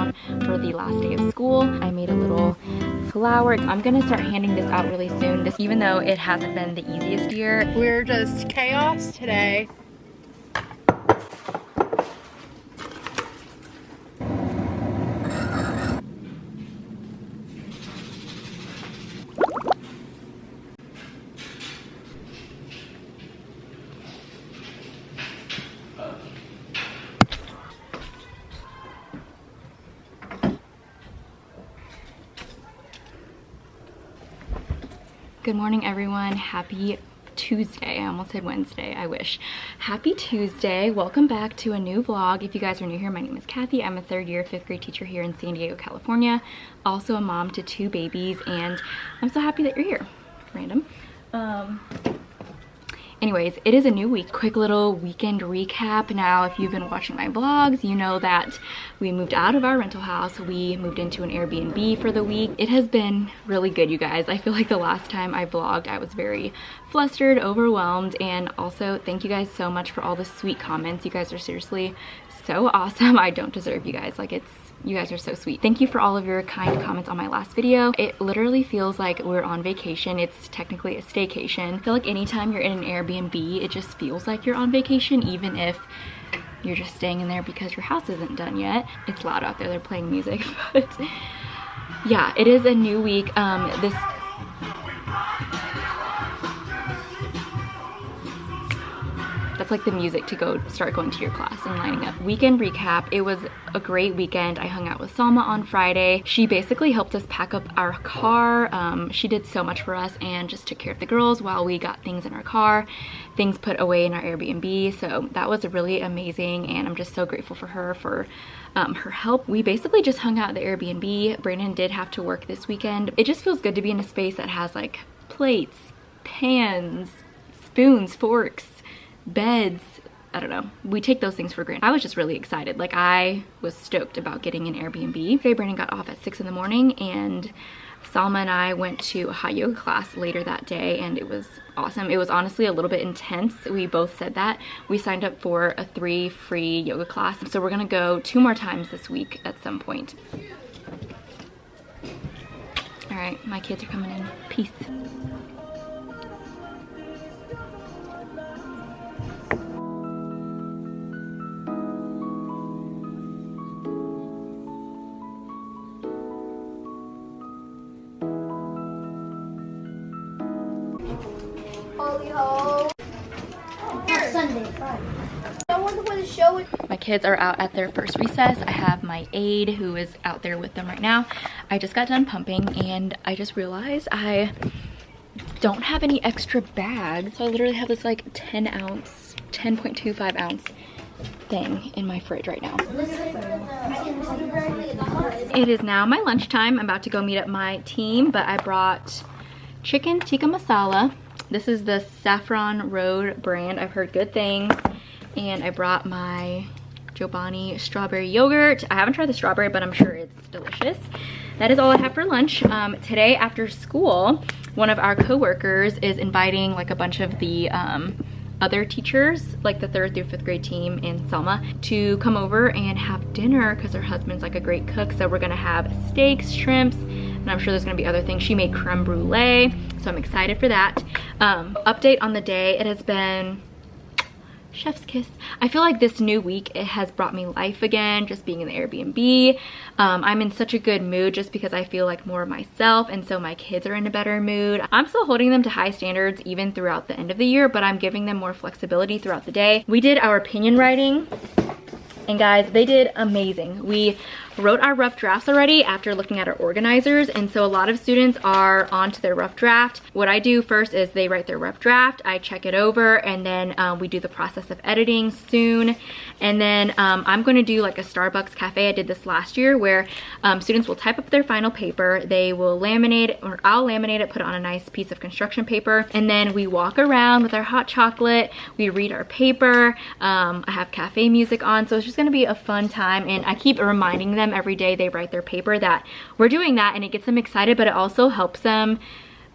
down for the last day of school. I made a little flower. I'm gonna start handing this out really soon, even though it hasn't been the easiest year. We're just chaos today. Good morning, everyone. Happy Tuesday. I almost said Wednesday, I wish. Happy Tuesday. Welcome back to a new vlog. If you guys are new here, my name is Kathy. I'm a third year 5th grade teacher here in San Diego, California. Also a mom to 2 babies, and I'm so happy that you're here. Random. Anyways, it is a new week. Quick little weekend recap. Now, if you've been watching my vlogs, you know that we moved out of our rental house. We moved into an Airbnb for the week. It has been really good, you guys. I feel like the last time I vlogged, I was very flustered, overwhelmed, and also thank you guys so much for all the sweet comments. You guys are seriously so awesome. I don't deserve you guys. You guys are so sweet. Thank you for all of your kind comments on my last video. It literally feels like we're on vacation. It's technically a staycation. I feel like anytime you're in an Airbnb, it just feels like you're on vacation, even if you're just staying in there because your house isn't done yet. It's loud out there, they're playing music, but yeah, it is a new week. That's like the music to start going to your class and lining up. Weekend recap. It was a great weekend. I hung out with Salma on Friday. She basically helped us pack up our car. She did so much for us and just took care of the girls while we got things in our car, things put away in our Airbnb. So that was really amazing, and I'm just so grateful for her for her help. We basically just hung out at the Airbnb. Brandon did have to work this weekend. It just feels good to be in a space that has like plates, pans, spoons, forks, beds. I don't know, we take those things for granted. I was just really excited. Like, I was stoked about getting an Airbnb. Today Brandon got off at 6 in the morning, and Salma and I went to a hot yoga class later that day, and it was awesome. It was honestly a little bit intense. We both said that. We signed up for a 3 free yoga class, so we're gonna go 2 more times this week at some point. All right, my kids are coming in. Peace. My kids are out at their first recess. I have my aide who is out there with them right now. I just got done pumping, and I just realized I don't have any extra bags. So I literally have this like 10.25 ounce thing in my fridge right now. It is now my lunchtime. I'm about to go meet up my team, but I brought chicken tikka masala. This is the Saffron Road brand. I've heard good things. And I brought my Giovanni strawberry yogurt. I haven't tried the strawberry, but I'm sure it's delicious. That is all I have for lunch. Today after school, one of our co-workers is inviting like a bunch of the other teachers, like the 3rd through 5th grade team and Selma, to come over and have dinner because her husband's like a great cook. So we're gonna have steaks, shrimps, and I'm sure there's gonna be other things. She made creme brulee, so I'm excited for that. Update on the day. It has been chef's kiss. I feel like this new week, it has brought me life again, just being in the Airbnb. I'm in such a good mood just because I feel like more of myself, and so my kids are in a better mood. I'm still holding them to high standards even throughout the end of the year, but I'm giving them more flexibility throughout the day. We did our opinion writing, and guys, they did amazing. We wrote our rough drafts already after looking at our organizers, and so a lot of students are on to their rough draft. What I do first is they write their rough draft, I check it over, and then we do the process of editing soon. And then I'm going to do like a Starbucks cafe. I did this last year where students will type up their final paper, they will laminate it, or I'll laminate it, put it on a nice piece of construction paper, and then we walk around with our hot chocolate, we read our paper. I have cafe music on, so it's just going to be a fun time, and I keep reminding them every day they write their paper that we're doing that, and it gets them excited, but it also helps them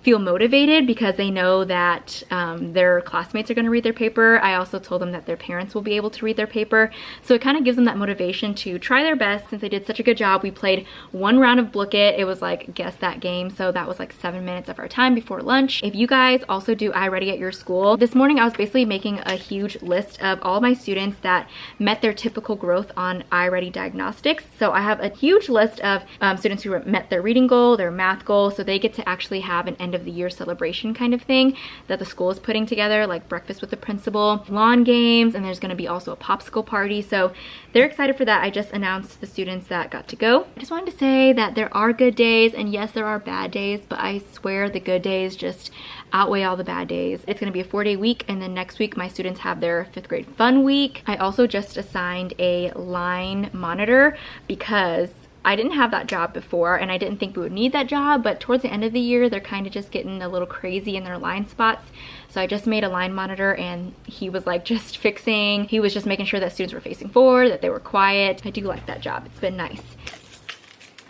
feel motivated because they know that their classmates are going to read their paper. I also told them that their parents will be able to read their paper. So it kind of gives them that motivation to try their best since they did such a good job. We played one round of Book It. It was like guess that game. So that was like 7 minutes of our time before lunch. If you guys also do iReady at your school, this morning I was basically making a huge list of all my students that met their typical growth on iReady diagnostics. So I have a huge list of students who met their reading goal, their math goal, so they get to actually have an end of the year celebration kind of thing that the school is putting together, like breakfast with the principal, lawn games, and there's going to be also a popsicle party. So they're excited for that. I just announced the students that got to go. I just wanted to say that there are good days, and yes, there are bad days, but I swear the good days just outweigh all the bad days. It's going to be a 4-day week, and then next week my students have their 5th grade fun week. I also just assigned a line monitor because I didn't have that job before and I didn't think we would need that job, but towards the end of the year they're kind of just getting a little crazy in their line spots. So I just made a line monitor, and he was like just making sure that students were facing forward, that they were quiet. I do like that job. It's been nice.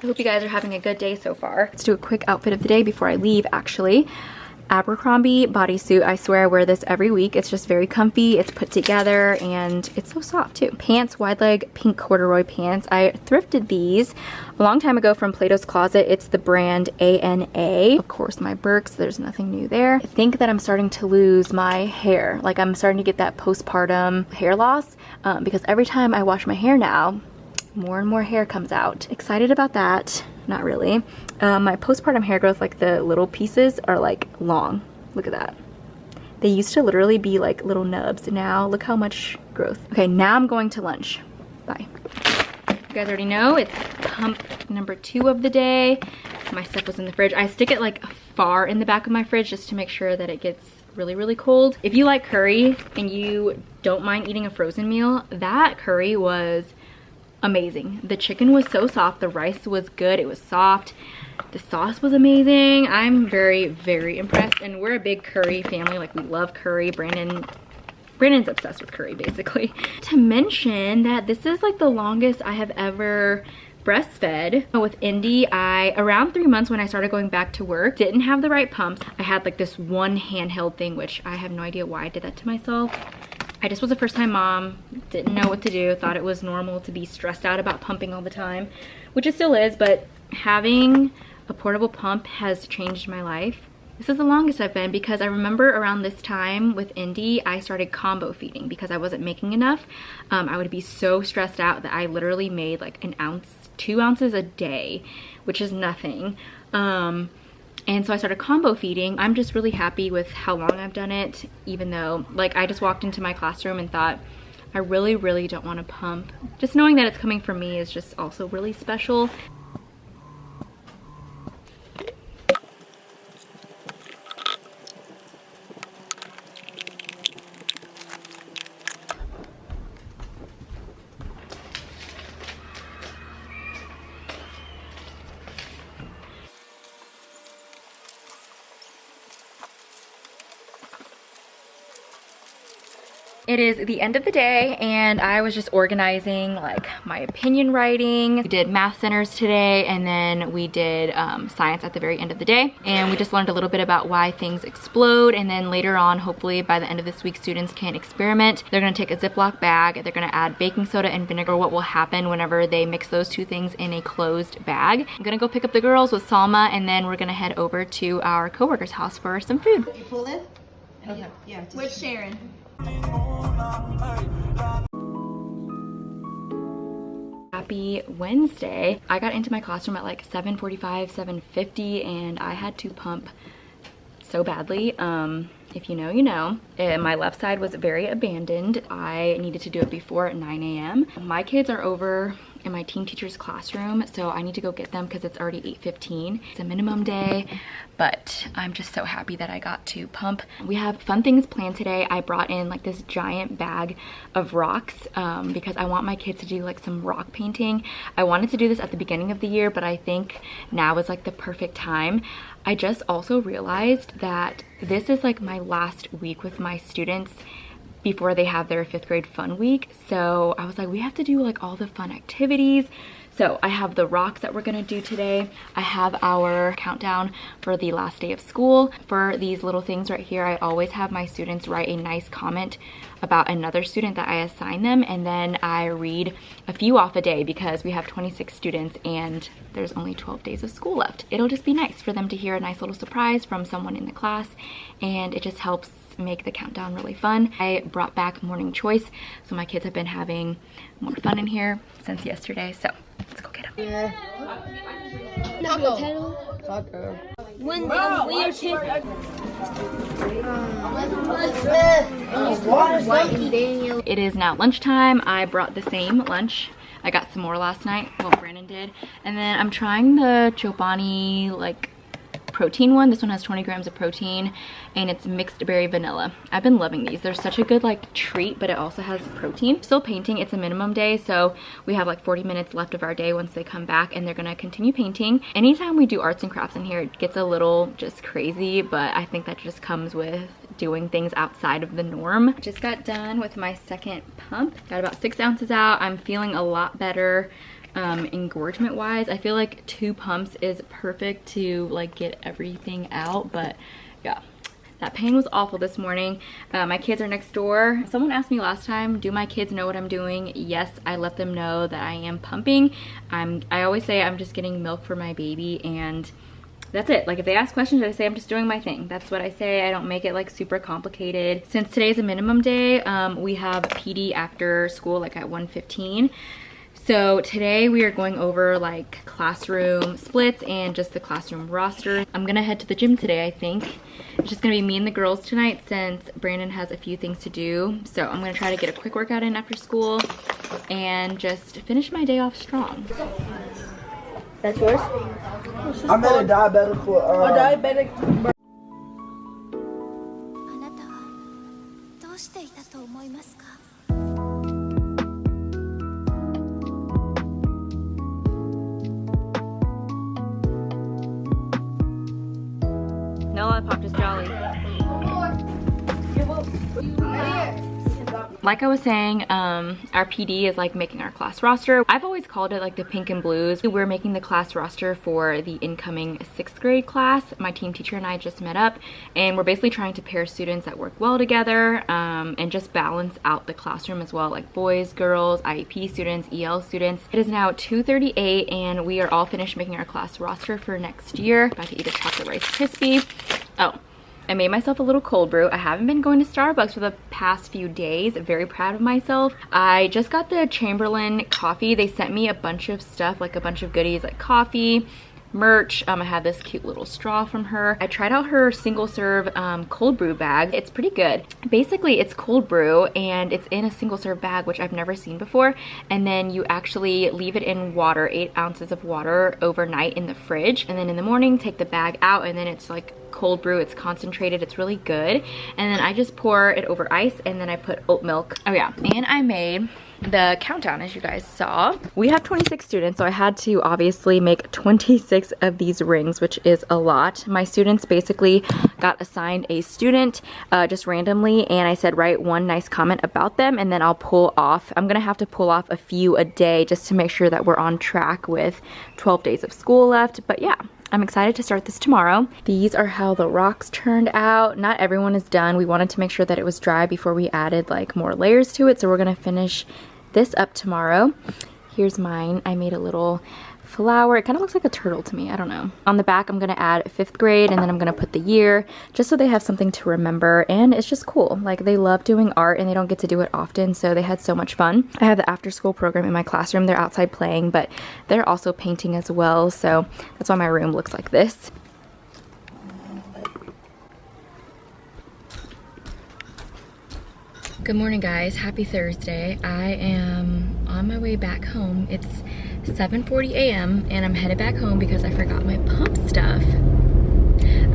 I hope you guys are having a good day so far. Let's do a quick outfit of the day before I leave actually. Abercrombie bodysuit. I swear I wear this every week. It's just very comfy, it's put together, and it's so soft too. Pants, wide leg pink corduroy pants. I thrifted these a long time ago from Plato's Closet. It's the brand ANA. Of course my Birks, there's nothing new there. I think that I'm starting to lose my hair. Like I'm starting to get that postpartum hair loss because every time I wash my hair now, more and more hair comes out. Excited about that. Not really. My postpartum hair growth, like the little pieces are like long. Look at that. They used to literally be like little nubs. Now look how much growth. Okay, now I'm going to lunch. Bye. You guys already know it's pump number 2 of the day. My stuff was in the fridge. I stick it like far in the back of my fridge just to make sure that it gets really cold. If you like curry and you don't mind eating a frozen meal, that curry was amazing. The chicken was so soft, the rice was good, it was soft, the sauce was amazing. I'm very impressed, and we're a big curry family. Like we love curry. Brandon's obsessed with curry basically. To mention that this is like the longest I have ever breastfed. With Indy, around 3 months when I started going back to work, didn't have the right pumps. I had like this one handheld thing, which I have no idea why I did that to myself. I just was a first-time mom, didn't know what to do, thought it was normal to be stressed out about pumping all the time, which it still is, but having a portable pump has changed my life. This is the longest I've been because I remember around this time with Indy, I started combo feeding because I wasn't making enough. I would be so stressed out that I literally made like 1 ounce, 2 ounces a day, which is nothing. And so I started combo feeding. I'm just really happy with how long I've done it, even though like I just walked into my classroom and thought, I really don't want to pump. Just knowing that it's coming from me is just also really special. It is the end of the day and I was just organizing like my opinion writing. We did math centers today and then we did science at the very end of the day, and we just learned a little bit about why things explode, and then later on, hopefully by the end of this week, students can experiment. They're going to take a Ziploc bag, they're going to add baking soda and vinegar, what will happen whenever they mix those two things in a closed bag. I'm going to go pick up the girls with Salma and then we're going to head over to our coworker's house for some food. You pull it? Okay. Yeah. With Sharon. Happy Wednesday. I got into my classroom at like 7:45, 7:50, and I had to pump so badly. If you know, you know. My left side was very abandoned. I needed to do it before 9 a.m. My kids are over in my teen teacher's classroom, so I need to go get them because it's already 8:15. It's a minimum day, but I'm just so happy that I got to pump. We have fun things planned today. I brought in like this giant bag of rocks because I want my kids to do like some rock painting. I wanted to do this at the beginning of the year, but I think now is like the perfect time. I just also realized that this is like my last week with my students before they have their 5th grade fun week. So I was like, we have to do like all the fun activities. So I have the rocks that we're gonna do today. I have our countdown for the last day of school. For these little things right here, I always have my students write a nice comment about another student that I assign them, and then I read a few off a day because we have 26 students and there's only 12 days of school left. It'll just be nice for them to hear a nice little surprise from someone in the class, and it just helps make the countdown really fun. I brought back morning choice, so my kids have been having more fun in here since yesterday, so let's go get them. Yeah. Taco. When you're It is now lunchtime. I brought the same lunch. I got some more last night, well, Brandon did. And then I'm trying the Chobani like protein one. This one has 20 grams of protein and it's mixed berry vanilla. I've been loving these. They're such a good like treat, but it also has protein. Still painting. It's a minimum day, so we have like 40 minutes left of our day once they come back, and they're gonna continue painting. Anytime we do arts and crafts in here, it gets a little just crazy, but I think that just comes with doing things outside of the norm. Just got done with my second pump. Got about 6 ounces out. I'm feeling a lot better. Engorgement wise, I feel like 2 pumps is perfect to like get everything out, but yeah, that pain was awful this morning. My kids are next door. Someone asked me last time, do my kids know what I'm doing? Yes, I let them know that I am pumping. I always say I'm just getting milk for my baby, and that's it. Like if they ask questions, I say I'm just doing my thing. That's what I say. I don't make it like super complicated. Since today's a minimum day, we have PD after school like at 1:15. So today we are going over like classroom splits and just the classroom roster. I'm gonna head to the gym today, I think. It's just gonna be me and the girls tonight since Brandon has a few things to do. So I'm gonna try to get a quick workout in after school and just finish my day off strong. That's yours? I made a diabetic for A diabetic. あなたはどうしていたと思いますか? No lollipop, just Jolly. Like I was saying, our PD is like making our class roster. I've always called it like the pink and blues. We're making the class roster for the incoming 6th grade class. My team teacher and I just met up, and we're basically trying to pair students that work well together and just balance out the classroom as well, like boys, girls, IEP students, EL students. It is now 2:38 and we are all finished making our class roster for next year. About to eat a chocolate Rice Krispie. Oh, I made myself a little cold brew. I haven't been going to Starbucks for the past few days. Very proud of myself. I just got the Chamberlain coffee. They sent me a bunch of stuff, like a bunch of goodies like coffee, merch. I have this cute little straw from her. I tried out her single serve cold brew bag. It's pretty good. Basically, it's cold brew and it's in a single serve bag, which I've never seen before. And then you actually leave it in water, 8 ounces of water overnight in the fridge. And then in the morning, take the bag out, and then it's like cold brew. It's concentrated. It's really good. And then I just pour it over ice, and then I put oat milk. Oh yeah, and I made the countdown, as you guys saw. We have 26 students, so I had to obviously make 26 of these rings, which is a lot. My students basically got assigned a student just randomly, and I said write one nice comment about them, and then I'll pull off. I'm gonna have to pull off a few a day just to make sure that we're on track with 12 days of school left. But yeah, I'm excited to start this tomorrow. These are how the rocks turned out. Not everyone is done. We wanted to make sure that it was dry before we added like more layers to it, so we're gonna finish this up tomorrow. Here's mine. I made a little flower. It kind of looks like a turtle to me. I don't know. On the back, I'm gonna add 5th grade, and then I'm gonna put the year just so they have something to remember. And it's just cool. Like, they love doing art and they don't get to do it often, so they had so much fun. I have the after school program in my classroom. They're outside playing, but they're also painting as well, so that's why my room looks like this. Good morning, guys. Happy Thursday. I am on my way back home. It's 7:40 a.m. and I'm headed back home because I forgot my pump stuff.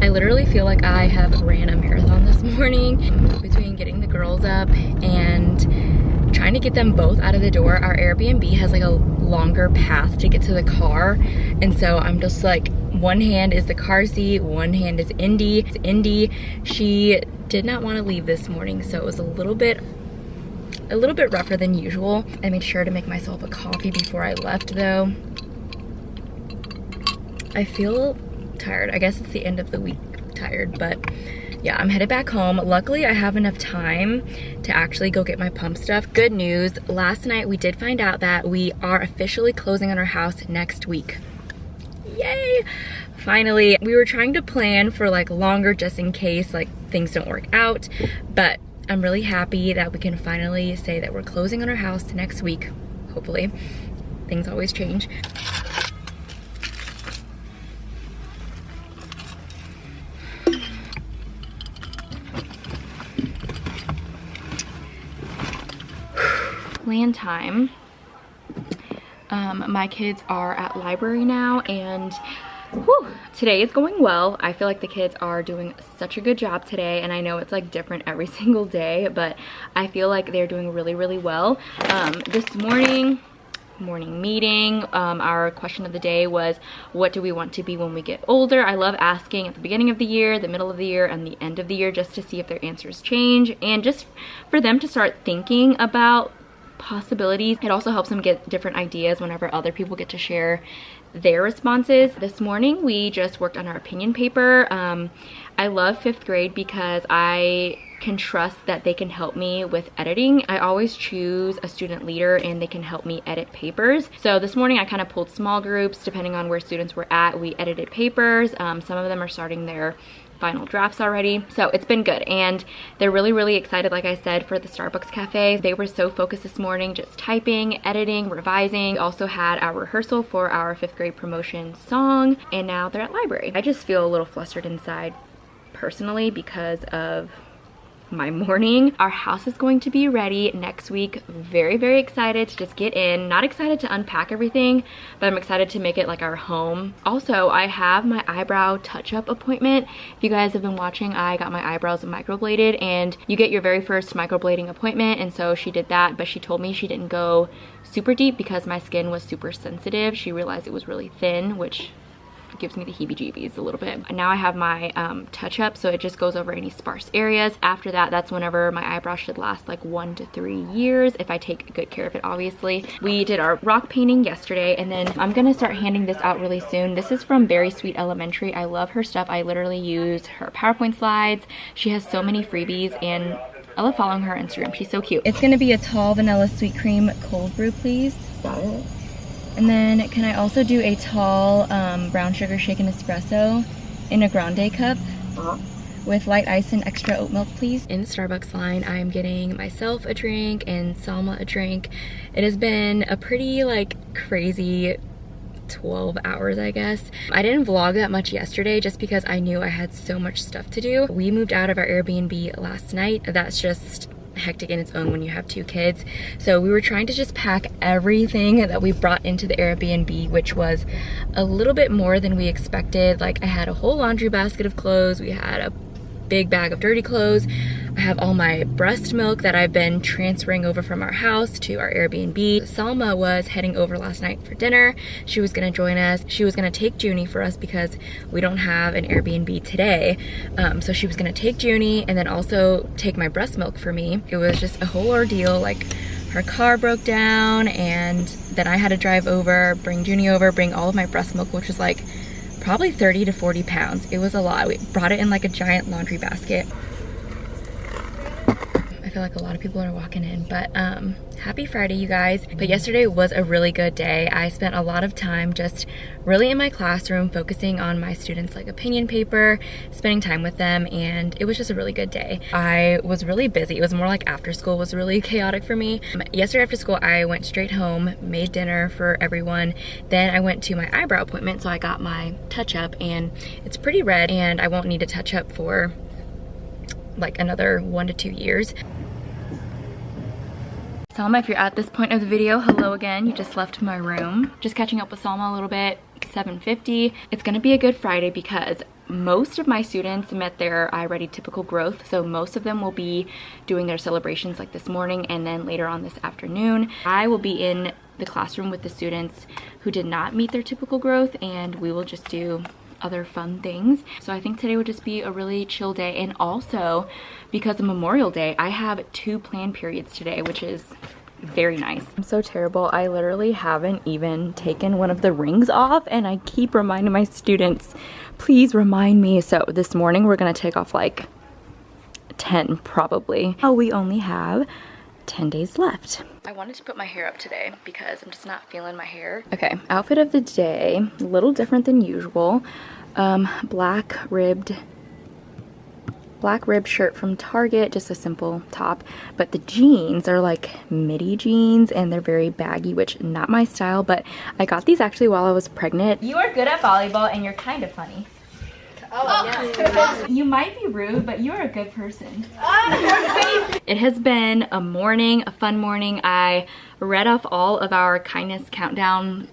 I literally feel like I have ran a marathon this morning between getting the girls up and trying to get them both out of the door. Our Airbnb has like a longer path to get to the car, and so I'm just like, one hand is the car seat, one hand is Indy. It's Indy. She did not want to leave this morning, so it was a little bit rougher than usual. I made sure to make myself a coffee before I left though. I feel tired. I guess it's the end of the week tired, but yeah, I'm headed back home. Luckily, I have enough time to actually go get my pump stuff. Good news, last night we did find out that we are officially closing on our house next week. Yay! Finally, we were trying to plan for like longer just in case like things don't work out, but I'm really happy that we can finally say that we're closing on our house next week, hopefully. Things always change. Plan time. My kids are at library now, and whew, today is going well. I feel like the kids are doing such a good job today, and I know it's like different every single day, but I feel like they're doing really, really well. This morning meeting, our question of the day was, what do we want to be when we get older? I love asking at the beginning of the year, the middle of the year, and the end of the year, just to see if their answers change and just for them to start thinking about possibilities. It also helps them get different ideas whenever other people get to share their responses. This morning we just worked on our opinion paper. I love 5th grade because I can trust that they can help me with editing. I always choose a student leader and they can help me edit papers. So this morning I kind of pulled small groups depending on where students were at. We edited papers. Some of them are starting their final drafts already, so it's been good, and they're really, really excited, like I said, for the Starbucks cafe. They were so focused this morning, just typing, editing, revising. We also had our rehearsal for our 5th grade promotion song, and now they're at library. I just feel a little flustered inside personally because of my morning. Our house is going to be ready next week. Very, very excited to just get in. Not excited to unpack everything, but I'm excited to make it like our home. Also, I have my eyebrow touch-up appointment. If you guys have been watching, I got my eyebrows microbladed, and you get your very first microblading appointment, and so she did that, but she told me she didn't go super deep because my skin was super sensitive. She realized it was really thin, which gives me the heebie-jeebies a little bit. Now I have my touch-up, so it just goes over any sparse areas. After that, that's whenever my eyebrow should last like 1 to 3 years, if I take good care of it, obviously. We did our rock painting yesterday, and then I'm gonna start handing this out really soon. This is from Very Sweet Elementary. I love her stuff. I literally use her PowerPoint slides. She has so many freebies, and I love following her on Instagram. She's so cute. It's gonna be a tall vanilla sweet cream cold brew, please. Got it. And then can I also do a tall brown sugar shaken espresso in a grande cup with light ice and extra oat milk, please? In the Starbucks line, I'm getting myself a drink and Salma a drink. It has been a pretty like crazy 12 hours, I guess. I didn't vlog that much yesterday just because I knew I had so much stuff to do. We moved out of our Airbnb last night. That's just hectic in its own when you have 2 kids. So we were trying to just pack everything that we brought into the Airbnb, which was a little bit more than we expected. Like I had a whole laundry basket of clothes. We had a big bag of dirty clothes. I have all my breast milk that I've been transferring over from our house to our Airbnb. Salma was heading over last night for dinner. She was gonna join us. She was gonna take Junie for us because we don't have an Airbnb today. So she was gonna take Junie and then also take my breast milk for me. It was just a whole ordeal. Like her car broke down, and then I had to drive over, bring Junie over, bring all of my breast milk, which was like probably 30 to 40 pounds. It was a lot. We brought it in like a giant laundry basket. I feel like a lot of people are walking in, but happy Friday, you guys. But yesterday was a really good day. I spent a lot of time just really in my classroom focusing on my students' like opinion paper, spending time with them, and it was just a really good day. I was really busy. It was more like after school was really chaotic for me. Yesterday after school, I went straight home, made dinner for everyone. Then I went to my eyebrow appointment, so I got my touch-up, and it's pretty red, and I won't need a touch-up for like another 1 to 2 years. Salma, if you're at this point of the video, hello again. You just left my room. Just catching up with Salma a little bit, 7:50. It's gonna be a good Friday because most of my students met their iReady typical growth, so most of them will be doing their celebrations like this morning and then later on this afternoon. I will be in the classroom with the students who did not meet their typical growth, and we will just do other fun things. So I think today would just be a really chill day, and also because of Memorial Day, I have 2 plan periods today, which is very nice. I'm so terrible. I literally haven't even taken one of the rings off, and I keep reminding my students, please remind me. So this morning we're gonna take off like 10 probably. Oh, we only have 10 days left. I wanted to put my hair up today because I'm just not feeling my hair. Okay, outfit of the day, a little different than usual. Black ribbed shirt from Target, just a simple top, but the jeans are like midi jeans and they're very baggy, which not my style, but I got these actually while I was pregnant. You are good at volleyball and you're kind of funny. Oh, yeah. You might be rude, but you're a good person. It has been a morning, a fun morning. I read off all of our kindness countdown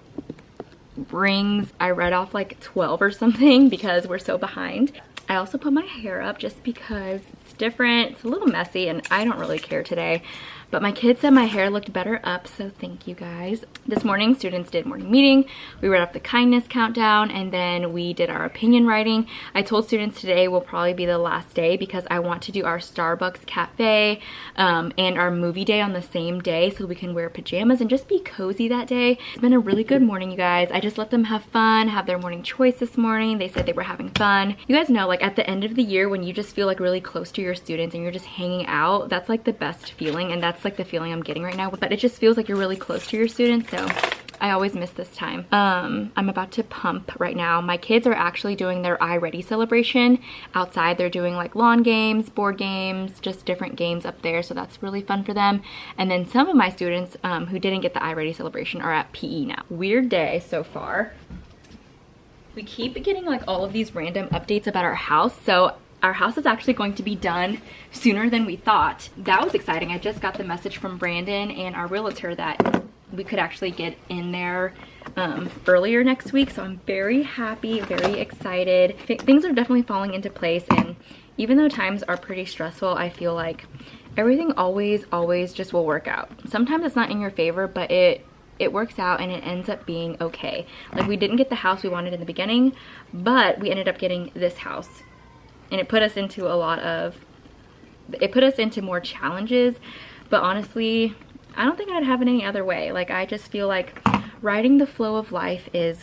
rings. I read off like 12 or something because we're so behind. I also put my hair up just because it's different. It's a little messy and I don't really care today. But my kids said my hair looked better up, so thank you guys. This morning, students did morning meeting. We read off the kindness countdown, and then we did our opinion writing. I told students today will probably be the last day because I want to do our Starbucks cafe and our movie day on the same day so we can wear pajamas and just be cozy that day. It's been a really good morning, you guys. I just let them have fun, have their morning choice this morning. They said they were having fun. You guys know, like at the end of the year when you just feel like really close to your students and you're just hanging out, that's like the best feeling, and that's like the feeling I'm getting right now. But it just feels like you're really close to your students, so I always miss this time. I'm about to pump right now. My kids are actually doing their iReady celebration outside. They're doing like lawn games, board games, just different games up there, so that's really fun for them. And then some of my students who didn't get the iReady celebration are at PE now. Weird day so far. We keep getting like all of these random updates about our house, so our house is actually going to be done sooner than we thought. That was exciting. I just got the message from Brandon and our realtor that we could actually get in there earlier next week. So I'm very happy, very excited. Things are definitely falling into place, and even though times are pretty stressful, I feel like everything always just will work out. Sometimes it's not in your favor, but it works out and it ends up being okay. Like we didn't get the house we wanted in the beginning, but we ended up getting this house. And it put us into more challenges, but honestly, I don't think I'd have it any other way. Like I just feel like riding the flow of life is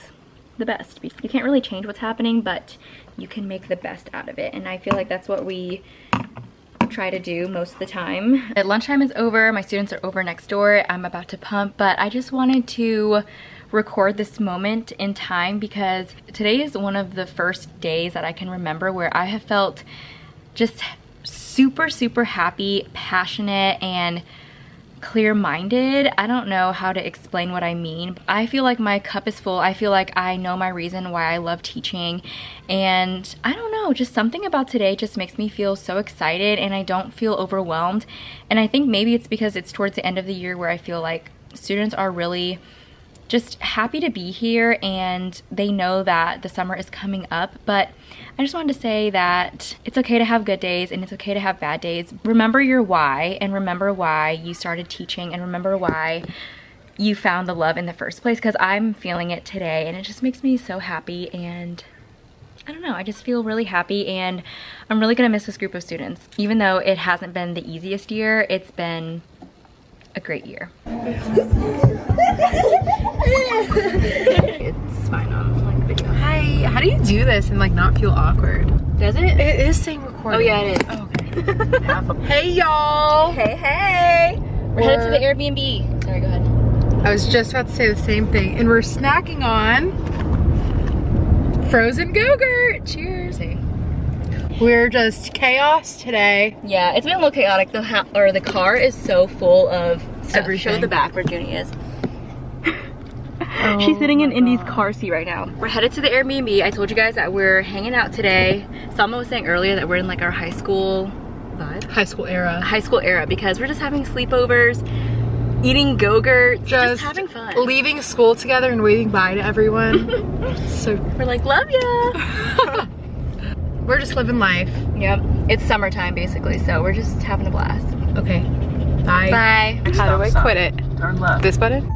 the best. You can't really change what's happening, but you can make the best out of it. And I feel like that's what we try to do most of the time. Lunchtime is over, my students are over next door. I'm about to pump, but I just wanted to record this moment in time because today is one of the first days that I can remember where I have felt just super happy, passionate, and clear-minded. I don't know how to explain what I mean. I feel like my cup is full. I feel like I know my reason why I love teaching, and I don't know, just something about today just makes me feel so excited and I don't feel overwhelmed. And I think maybe it's because it's towards the end of the year where I feel like students are really just happy to be here and they know that the summer is coming up. But I just wanted to say that it's okay to have good days and it's okay to have bad days. Remember your why, and remember why you started teaching, and remember why you found the love in the first place, because I'm feeling it today and it just makes me so happy. And I don't know, I just feel really happy, and I'm really gonna miss this group of students. Even though it hasn't been the easiest year, it's been a great year. It's fine on like video. Hi, how do you do this and like not feel awkward? Does it? It is saying recording. Oh yeah, it is. Oh, okay. Hey y'all. Hey. We're headed to the Airbnb. Sorry, go ahead. I was just about to say the same thing. And we're snacking on frozen Go-Gurt. Cheers. We're just chaos today. Yeah, it's been a little chaotic. The car is so full of stuff. Everything. Show the back where Junie is. She's sitting in Indy's car seat right now. We're headed to the Airbnb. I told you guys that we're hanging out today. Salma was saying earlier that we're in like our high school vibe. High school era. High school era, because we're just having sleepovers, eating Go-Gurt, just having fun. Leaving school together and waving bye to everyone. So we're like, love ya. We're just living life. Yep. It's summertime basically, so we're just having a blast. Okay. Bye. Bye. How do I quit it? Turn left. This button?